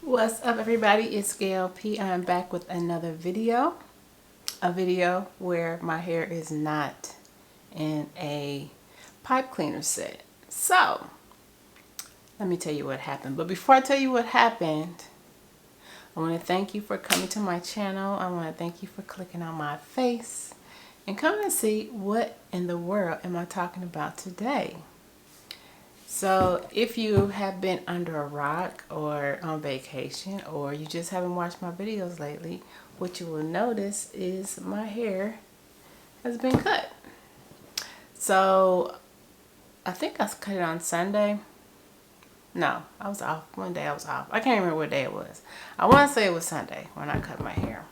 What's up, everybody? It's Gail P. I'm back with another video. A video where my hair is not in a pipe cleaner set. So, let me tell you what happened. But before I tell you what happened, I want to thank you for coming to my channel. I want to thank you for clicking on my face and coming to see what in the world am I talking about today. So if you have been under a rock or on vacation, or you just haven't watched my videos lately, what you will notice is my hair has been cut. So I think I cut it on Sunday. No, I was off. One day I was off. I can't remember what day it was. I want to say it was Sunday when I cut my hair,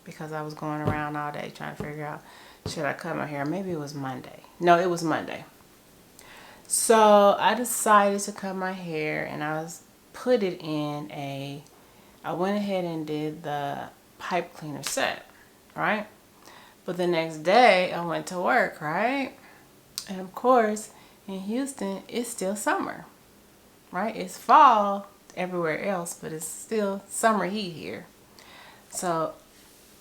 because I was going around all day trying to figure out, should I cut my hair? Maybe it was Monday. No, it was Monday. So I decided to cut my hair, and I went ahead and did the pipe cleaner set, right? But the next day I went to work, right? And of course, in Houston, it's still summer, right? It's fall everywhere else, but it's still summer heat here. So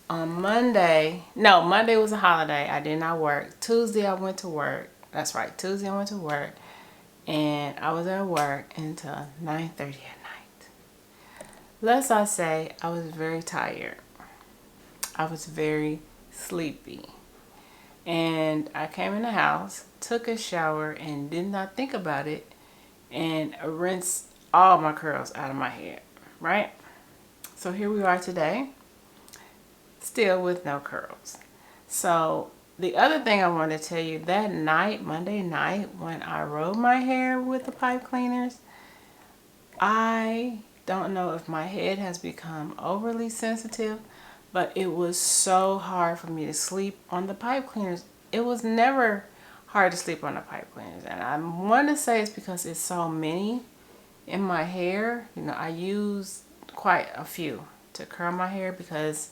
on Monday was a holiday. I did not work. Tuesday I went to work. That's right, Tuesday I went to work, and I was at work until 9:30 at night. Lest I say, I was very tired. I was very sleepy. And I came in the house, took a shower, and did not think about it, and rinsed all my curls out of my head, right? So here we are today, still with no curls. So the other thing I want to tell you, that night, Monday night, when I rolled my hair with the pipe cleaners, I don't know if my head has become overly sensitive, but it was so hard for me to sleep on the pipe cleaners. It was never hard to sleep on the pipe cleaners, and I want to say it's because it's so many in my hair. You know, I use quite a few to curl my hair, because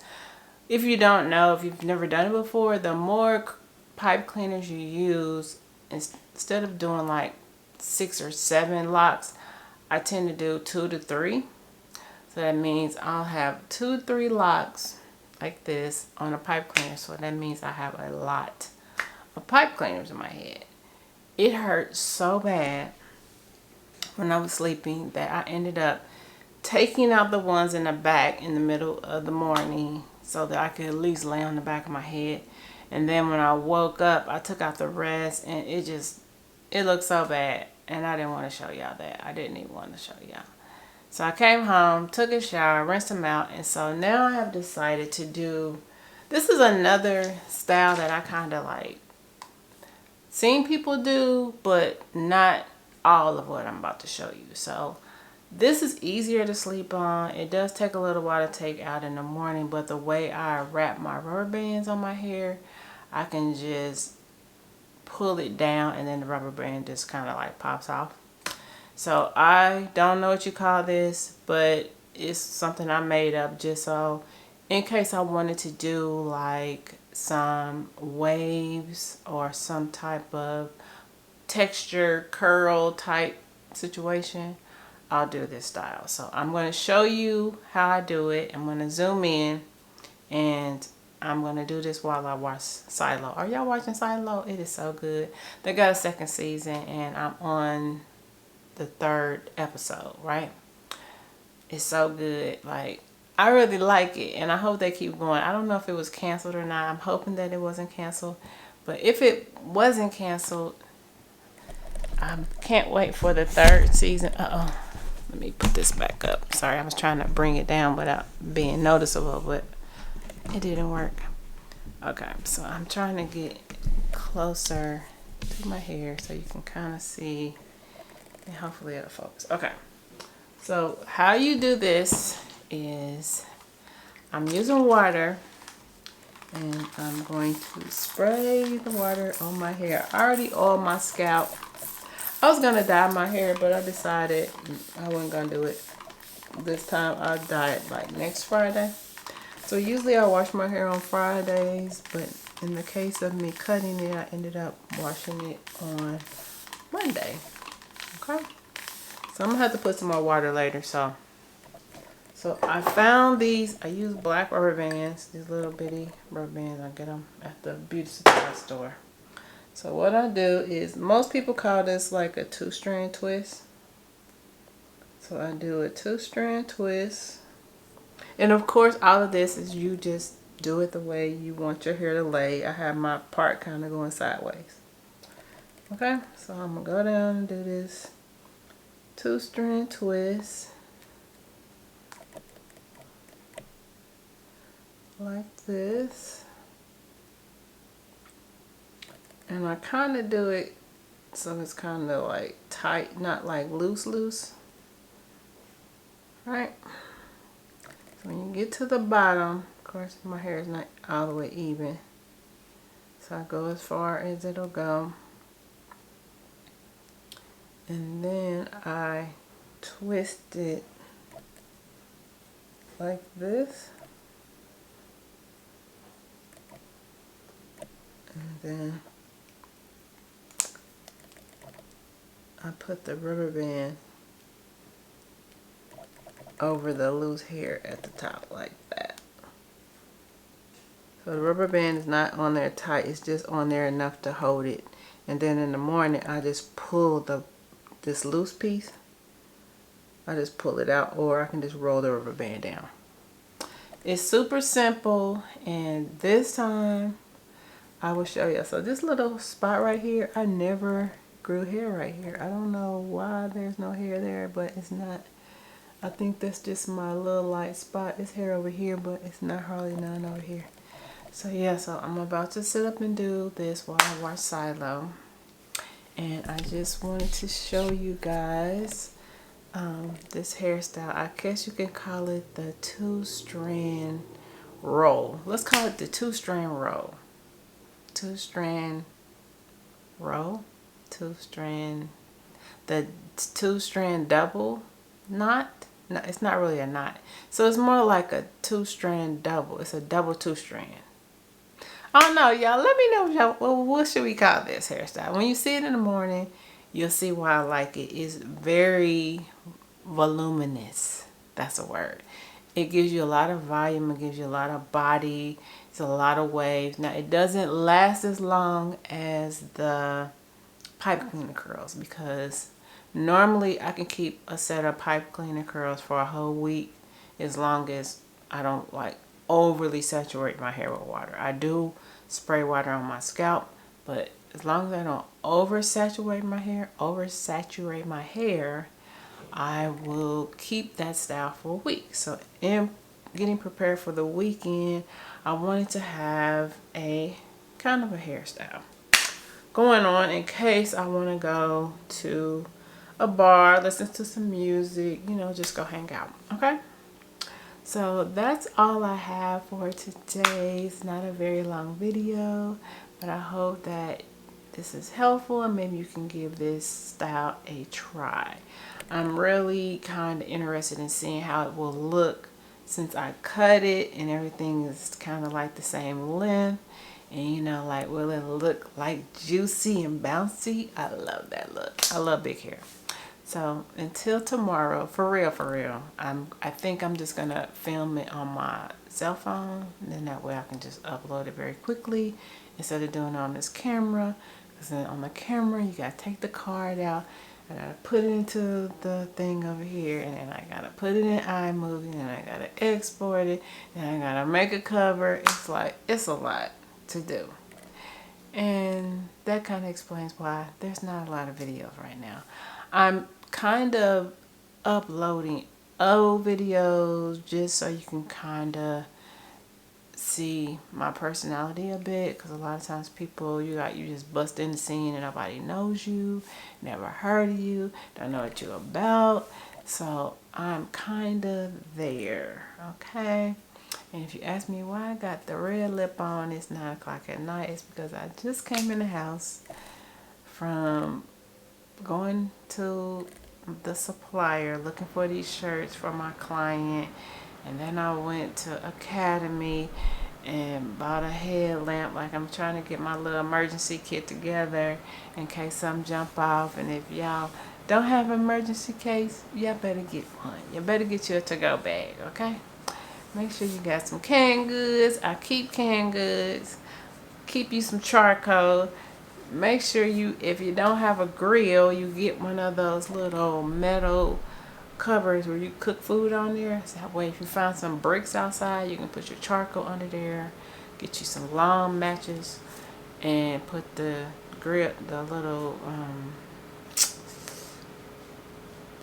if you don't know, if you've never done it before, the more pipe cleaners you use, instead of doing like 6 or 7 locks, I tend to do 2 to 3. So that means I'll have 2 to 3 locks like this on a pipe cleaner. So that means I have a lot of pipe cleaners in my head. It hurt so bad when I was sleeping that I ended up taking out the ones in the back in the middle of the morning, so that I could at least lay on the back of my head. And then when I woke up, I took out the rest, and it looked so bad. And I didn't want to show y'all that. I didn't even want to show y'all. So I came home, took a shower, rinsed them out. And so now I have decided to do, this is another style that I kind of like seen people do, but not all of what I'm about to show you. So this is easier to sleep on. It does take a little while to take out in the morning, but the way I wrap my rubber bands on my hair, I can just pull it down, and then the rubber band just kind of like pops off. So I don't know what you call this, but it's something I made up just so in case I wanted to do like some waves or some type of texture curl type situation, I'll do this style. So I'm going to show you how I do it. I'm going to zoom in, and I'm going to do this while I watch Silo. Are y'all watching Silo? It is so good. They got a 2nd season, and I'm on the 3rd episode, right? It's so good. Like, I really like it, and I hope they keep going. I don't know if it was canceled or not. I'm hoping that it wasn't canceled. But if it wasn't canceled, I can't wait for the 3rd season. Let me put this back up. Sorry, I was trying to bring it down without being noticeable, but it didn't work. Okay, so I'm trying to get closer to my hair so you can kind of see, and hopefully it'll focus. Okay, so how you do this is I'm using water, and I'm going to spray the water on my hair. I already oiled my scalp. I was going to dye my hair, but I decided I wasn't going to do it this time. I'll dye it like next Friday. So usually I wash my hair on Fridays, but in the case of me cutting it, I ended up washing it on Monday. Okay? So I'm going to have to put some more water later. So So I found these. I use black rubber bands. These little bitty rubber bands. I get them at the beauty supply store. So what I do is, most people call this like a 2-strand twist. So I do a 2-strand twist. And of course, all of this is you just do it the way you want your hair to lay. I have my part kind of going sideways. Okay, so I'm going to go down and do this 2-strand twist. Like this. And I kind of do it so it's kind of like tight, not like loose. Right? So when you get to the bottom, of course my hair is not all the way even. So I go as far as it'll go. And then I twist it like this. And then I put the rubber band over the loose hair at the top like that. So the rubber band is not on there tight, it's just on there enough to hold it. And then in the morning I just pull this loose piece, I just pull it out, or I can just roll the rubber band down. It's super simple, and this time I will show you. So this little spot right here, I never grew hair right here. I don't know why there's no hair there, but it's not. I think that's just my little light spot. It's hair over here, but it's not hardly none over here. So yeah, so I'm about to sit up and do this while I watch Silo. And I just wanted to show you guys this hairstyle. I guess you can call it the 2-strand roll. Let's call it the 2-strand roll. 2-strand roll. 2-strand. The 2-strand double knot. No, it's not really a knot. So it's more like a 2-strand double. It's a double 2-strand. I don't know, y'all. Let me know, y'all. What should we call this hairstyle? When you see it in the morning, you'll see why I like it. It's very voluminous. That's a word. It gives you a lot of volume. It gives you a lot of body. It's a lot of waves. Now, it doesn't last as long as the pipe cleaner curls, because normally I can keep a set of pipe cleaner curls for a whole week as long as I don't like overly saturate my hair with water. I do spray water on my scalp, but as long as I don't oversaturate my hair, I will keep that style for a week. So in getting prepared for the weekend, I wanted to have a kind of a hairstyle going on in case I want to go to a bar, listen to some music, you know, just go hang out. Okay, so that's all I have for today. It's not a very long video, but I hope that this is helpful and maybe you can give this style a try. I'm really kind of interested in seeing how it will look since I cut it and everything is kind of like the same length. And you know, like, will it look like juicy and bouncy? I love that look. I love big hair. So until tomorrow, for real, I think I'm just gonna film it on my cell phone, and then that way I can just upload it very quickly instead of doing it on this camera. Because then on the camera, you gotta take the card out, I gotta put it into the thing over here, and then I gotta put it in iMovie, and I gotta export it, and I gotta make a cover. It's like, it's a lot to do. And that kind of explains why there's not a lot of videos right now. I'm kind of uploading old videos just so you can kind of see my personality a bit, because a lot of times people, you just bust in the scene and nobody knows you, never heard of you, don't know what you're about. So I'm kind of there, okay? And if you ask me why I got the red lip on, it's 9 o'clock at night, it's because I just came in the house from going to the supplier looking for these shirts for my client, and then I went to Academy and bought a headlamp. Like, I'm trying to get my little emergency kit together in case something jump off. And if y'all Don't have an emergency case, you better get one. You better get you a to-go bag, okay? Make sure you got some canned goods. I keep canned goods. Keep you some charcoal. Make sure you, if you don't have a grill, you get one of those little metal covers where you cook food on there. So that way if you find some bricks outside, you can put your charcoal under there. Get you some long matches and put the grill, the little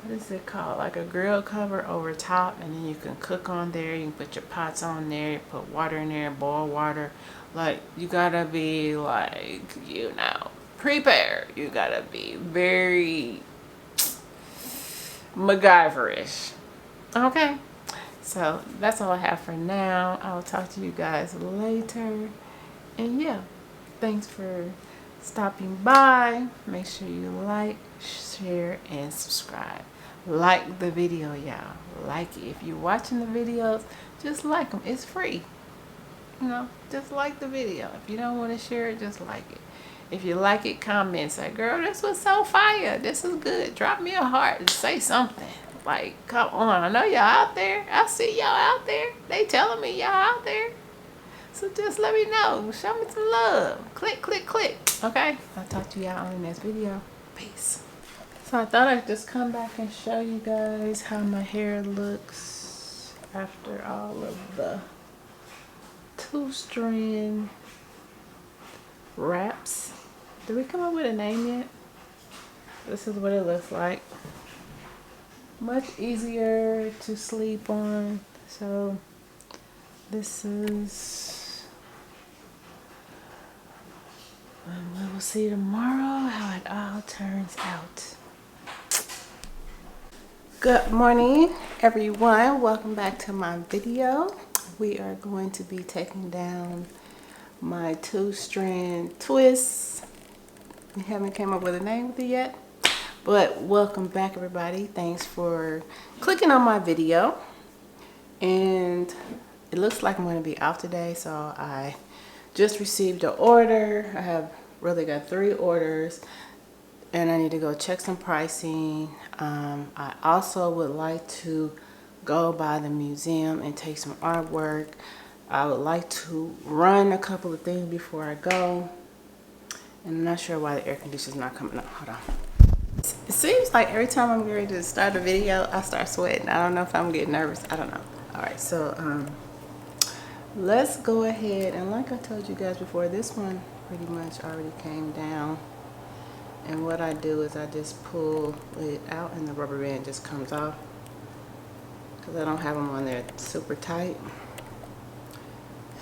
what is it called, like a grill cover over top, and then you can cook on there. You can put your pots on there, put water in there, boil water. Like, you gotta be like, you know, prepared. You gotta be very MacGyverish. Okay, so that's all I have for now. I will talk to you guys later. And yeah, thanks for stopping by. Make sure you like, share, and subscribe. Like the video, y'all. Like it. If you're watching the videos, just like them. It's free. You know, just like the video. If you don't want to share it, just like it. If you like it, comment. Say, girl, this was so fire. This is good. Drop me a heart and say something. Like, come on. I know y'all out there. I see y'all out there. They telling me y'all out there. So just let me know. Show me some love. Click, click, click. Okay? I'll talk to y'all on the next video. Peace. So I thought I'd just come back and show you guys how my hair looks after all of the 2-strand wraps. Did we come up with a name yet? This is what it looks like. Much easier to sleep on. So this is, and we will see tomorrow how it all turns out. Good morning, everyone. Welcome back to my video. We are going to be taking down my 2-strand twists. We haven't came up with a name with it yet, but welcome back, everybody. Thanks for clicking on my video. And it looks like I'm going to be out today, so I just received an order. I have really got 3 orders, and I need to go check some pricing. I also would like to go by the museum and take some artwork. I would like to run a couple of things before I go. And I'm not sure why the air conditioner's not coming up. Hold on. It seems like every time I'm ready to start a video, I start sweating. I don't know if I'm getting nervous. I don't know. All right, so let's go ahead. And like I told you guys before, this one pretty much already came down. And what I do is I just pull it out and the rubber band just comes off, because I don't have them on there super tight.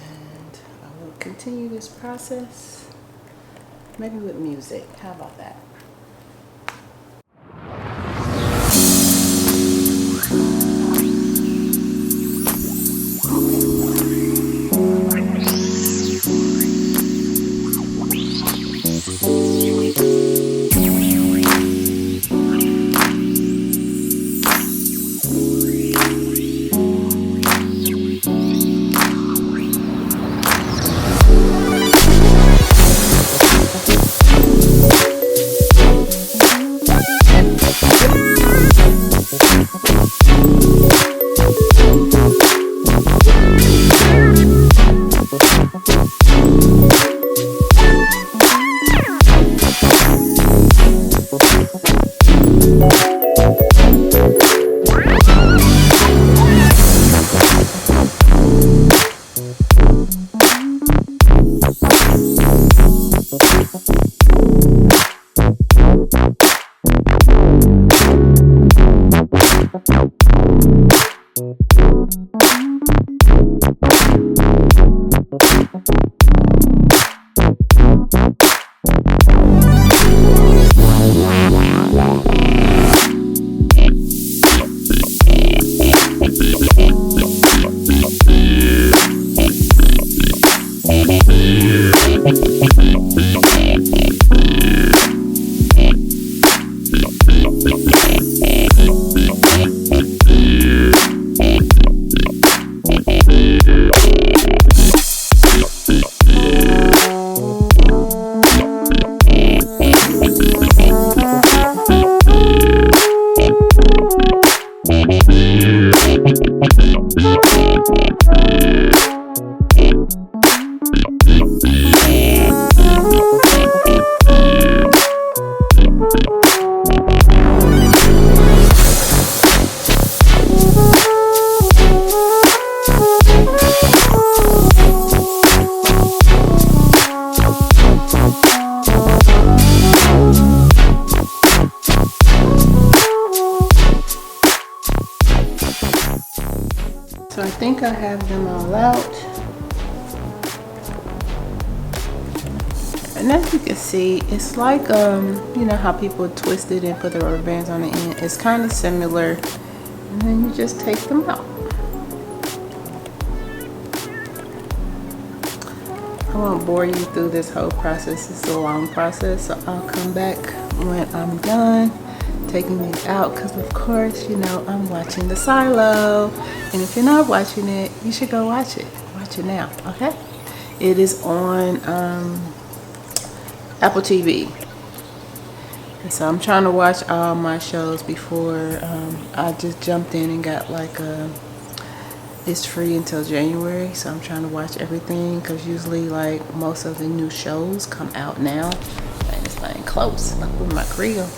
And I will continue this process maybe with music. How about that? So I think I have them all out. And as you can see, it's like, you know how people twist it and put the rubber bands on the end? It's kind of similar. And then you just take them out. I won't bore you through this whole process. It's a long process, so I'll come back when I'm done taking these out, because of course, you know, I'm watching the silo. And if you're not watching it, you should go watch it. Watch it now, okay? It is on Apple TV. And so I'm trying to watch all my shows before I just jumped in and got like it's free until January, so I'm trying to watch everything, because usually like most of the new shows come out now. And it's like close, like with my grill.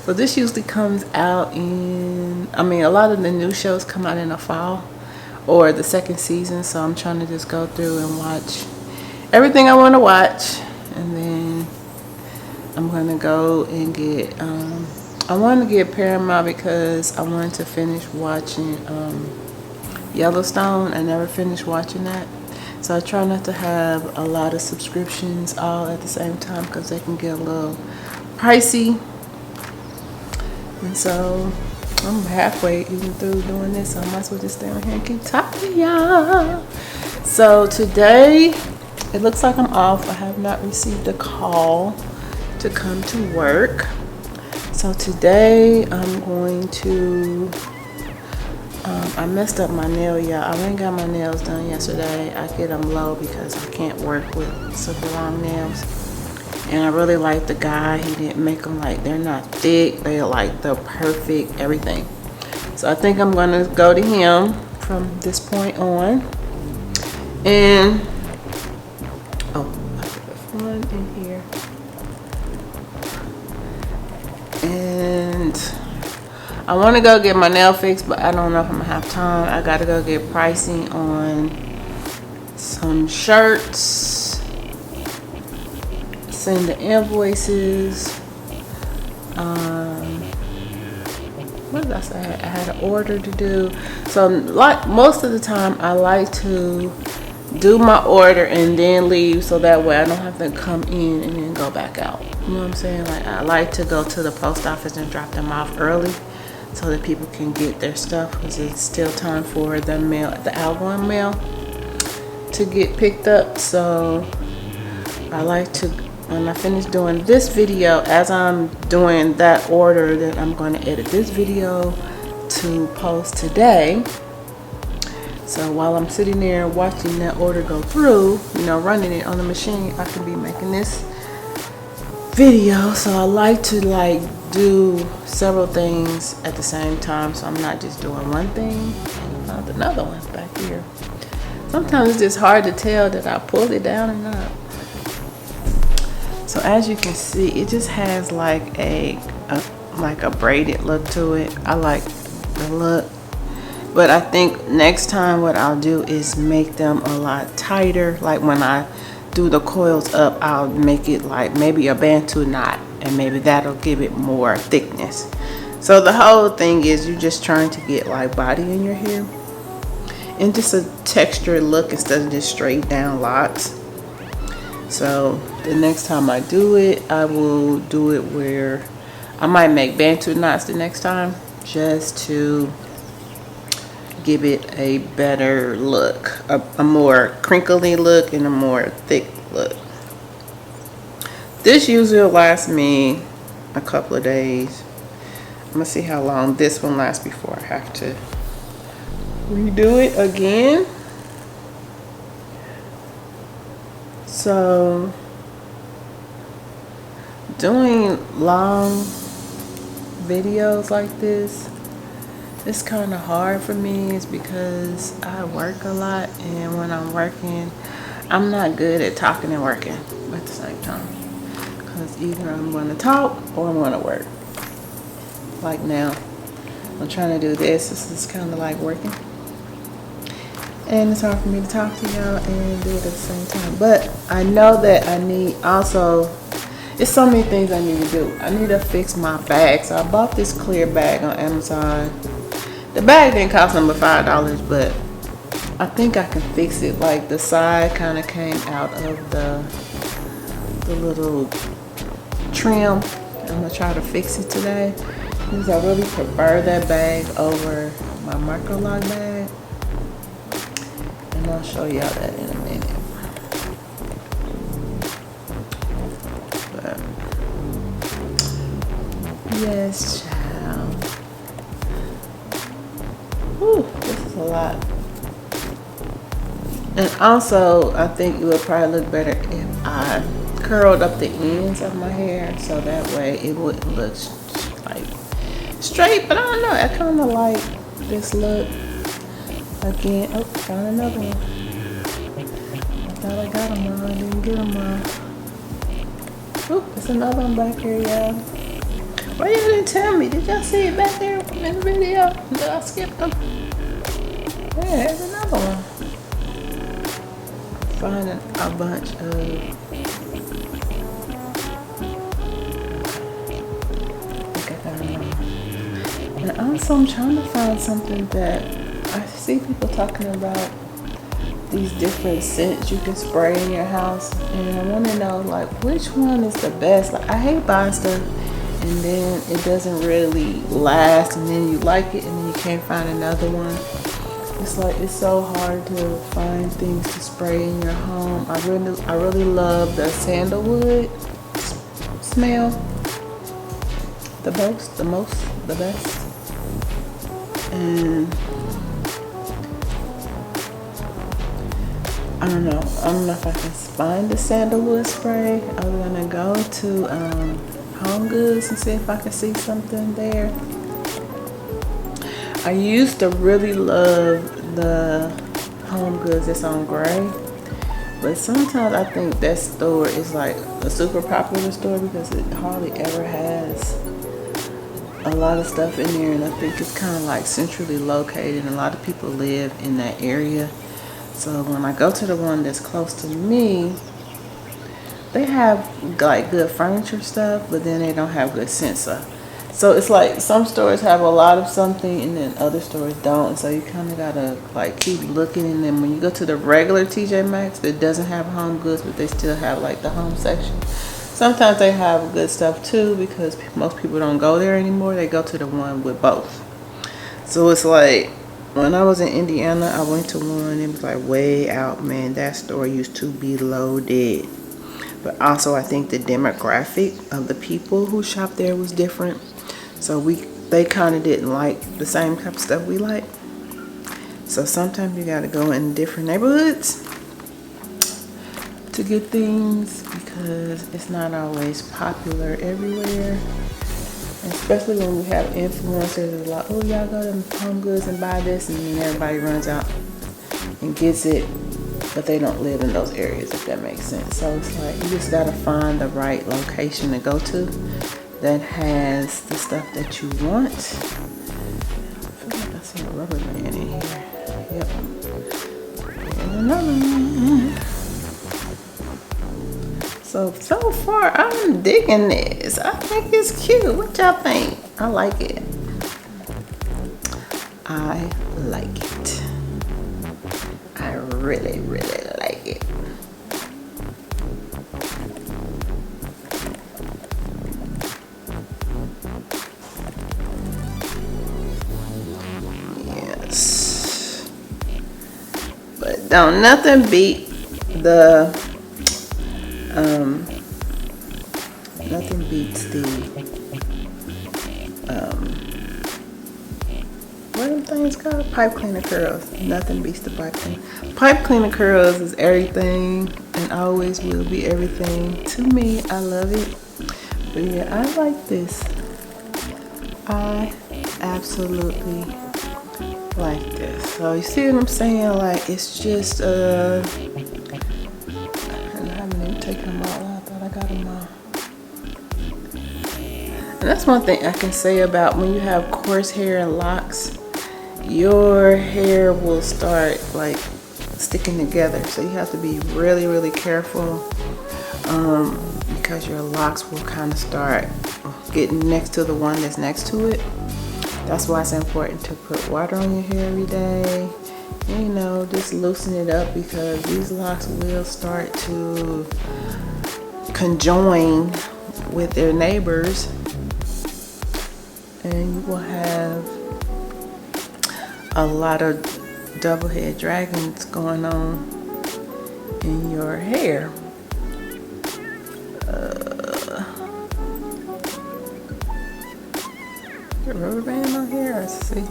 So this usually comes out in, I mean, a lot of the new shows come out in the fall or the second season, so I'm trying to just go through and watch everything I want to watch. And then I'm gonna go and get I wanted to get Paramount because I wanted to finish watching Yellowstone. I never finished watching that, so I try not to have a lot of subscriptions all at the same time, because they can get a little pricey. And so I'm halfway even through doing this, so I might as well just stay on here and keep talking to y'all. So today it looks like I'm off. I have not received a call to come to work. So today I'm going to I messed up my nail, y'all. I went and got my nails done yesterday. I get them low because I can't work with super long nails. And I really like the guy. He didn't make them like, they're not thick. They're like the perfect everything. So I think I'm going to go to him from this point on. And, oh, I put the one in here. And I want to go get my nail fixed, but I don't know if I'm going to have time. I got to go get pricing on some shirts. Send the invoices. What did I say? I had an order to do. So like most of the time I like to do my order and then leave, so that way I don't have to come in and then go back out. You know what I'm saying? Like, I like to go to the post office and drop them off early so that people can get their stuff, because it's still time for the mail, the outgoing mail, to get picked up. So I like to, when I finish doing this video, as I'm doing that order, then I'm going to edit this video to post today. So while I'm sitting there watching that order go through, you know, running it on the machine, I can be making this video. So I like to like do several things at the same time, so I'm not just doing one thing. I found another one back here. Sometimes it's just hard to tell that I pulled it down or not. So as you can see, it just has like a braided look to it. I like the look, but I think next time what I'll do is make them a lot tighter. Like when I do the coils up, I'll make it like maybe a bantu knot, and maybe that'll give it more thickness. So the whole thing is you're just trying to get like body in your hair and just a textured look instead of just straight down locks. So the next time I do it, I will do it where I might make bantu knots the next time, just to give it a better look, a more crinkly look and a more thick look. This usually will last me a couple of days. I'm gonna see how long this one lasts before I have to redo it again. So doing long videos like this, it's kind of hard for me. It's because I work a lot, and when I'm working, I'm not good at talking and working at the same time, because either I'm going to talk or I'm going to work. Like now, I'm trying to do this. This is kind of like working, and it's hard for me to talk to y'all and do it at the same time. But I know that I need also, it's so many things I need to do. I need to fix my bag. So I bought this clear bag on Amazon. The bag didn't cost them but $5, but I think I can fix it. Like the side kind of came out of the little trim. I'm gonna try to fix it today because I really prefer that bag over my Microloc bag, and I'll show y'all that in a minute. But yes, child. Whew, this is a lot. And also, I think it would probably look better if I curled up the ends of my hair, so that way it wouldn't look like straight. But I don't know, I kind of like this look. Again, oh, found another one. I thought I got them all, I didn't get them all. Oh, there's another one back here, y'all. Why you didn't tell me? Did y'all see it back there in the video? Did I skip them? Yeah, there's another one. Finding a bunch of and also I'm trying to find something that I see people talking about, these different scents you can spray in your house, and I want to know like which one is the best. Like I hate buying stuff and then it doesn't really last, and then you like it and then you can't find another one. It's like it's so hard to find things to spray in your home. I really love the sandalwood smell. The best. And I don't know if I can find the sandalwood spray. I'm gonna go to Home Goods and see if I can see something there. I used to really love the Home Goods that's on Gray, but sometimes I think that store is like a super popular store because it hardly ever has a lot of stuff in there, and I think it's kind of like centrally located and a lot of people live in that area. So when I go to the one that's close to me, they have like good furniture stuff, but then they don't have good scent stuff. So it's like some stores have a lot of something and then other stores don't. So you kind of gotta like keep looking. And then when you go to the regular TJ Maxx that doesn't have Home Goods, but they still have like the home section, sometimes they have good stuff too because most people don't go there anymore. They go to the one with both. So it's like when I was in Indiana, I went to one. It was like way out, man. That store used to be loaded. But also I think the demographic of the people who shop there was different. So they kind of didn't like the same type of stuff we like. So sometimes you got to go in different neighborhoods to get things because it's not always popular everywhere. And especially when we have influencers that are like, oh, y'all go to Home Goods and buy this, and then everybody runs out and gets it, but they don't live in those areas, if that makes sense. So it's like you just got to find the right location to go to that has the stuff that you want. I feel like I see a rubber band in here. Yep. And another one. So far, I'm digging this. I think it's cute. What y'all think? I like it. I like it. I really, really like it. Yes. But don't nothing beat the nothing beats the what are them things called? Pipe cleaner curls. Nothing beats the pipe cleaner. Pipe cleaner curls is everything and always will be everything to me. I love it. But yeah, I like this. I absolutely like this. So you see what I'm saying? Like it's just and I haven't even taken them all out. I thought I got them all. And that's one thing I can say about when you have coarse hair and locks, your hair will start like sticking together. So you have to be really, really careful because your locks will kind of start getting next to the one that's next to it. That's why it's important to put water on your hair every day. And you know, just loosen it up, because these locks will start to conjoin with their neighbors, and you will have a lot of double head dragons going on in your hair. Rubber band on here. Let's see.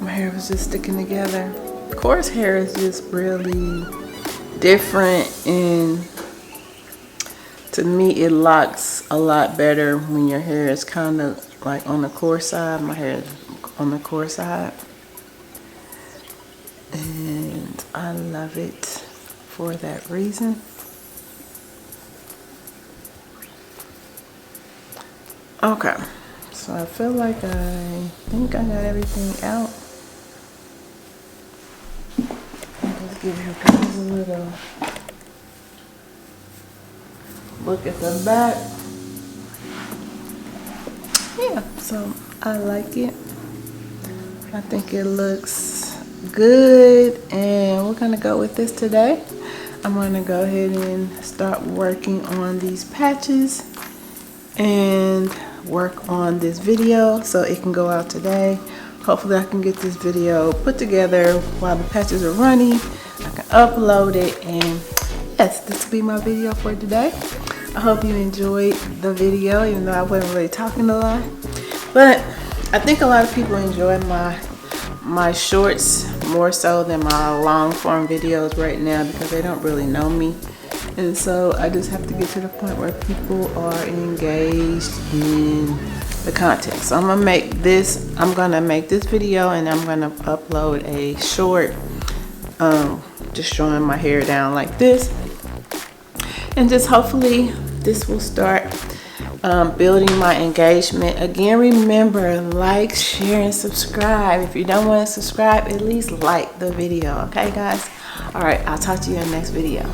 My hair was just sticking together. Of course, hair is just really different, and to me it locks a lot better when your hair is kind of like on the coarse side. My hair is on the coarse side, and I love it for that reason. Okay, so I feel like I think I got everything out. I'll just give you guys a little look at the back. Yeah, so I like it. I think it looks good, and we're gonna go with this today. I'm gonna go ahead and start working on these patches and work on this video so it can go out today. Hopefully I can get this video put together while the patches are running. I can upload it, and yes, this will be my video for today. I hope you enjoyed the video, even though I wasn't really talking a lot. But I think a lot of people enjoy my shorts more so than my long form videos right now, because they don't really know me. And so I just have to get to the point where people are engaged in the content. So I'm gonna make this video, and I'm gonna upload a short just showing my hair down like this, and just hopefully this will start building my engagement. Again, remember, like, share, and subscribe. If you don't want to subscribe, at least like the video. Okay guys, all right, I'll talk to you in the next video.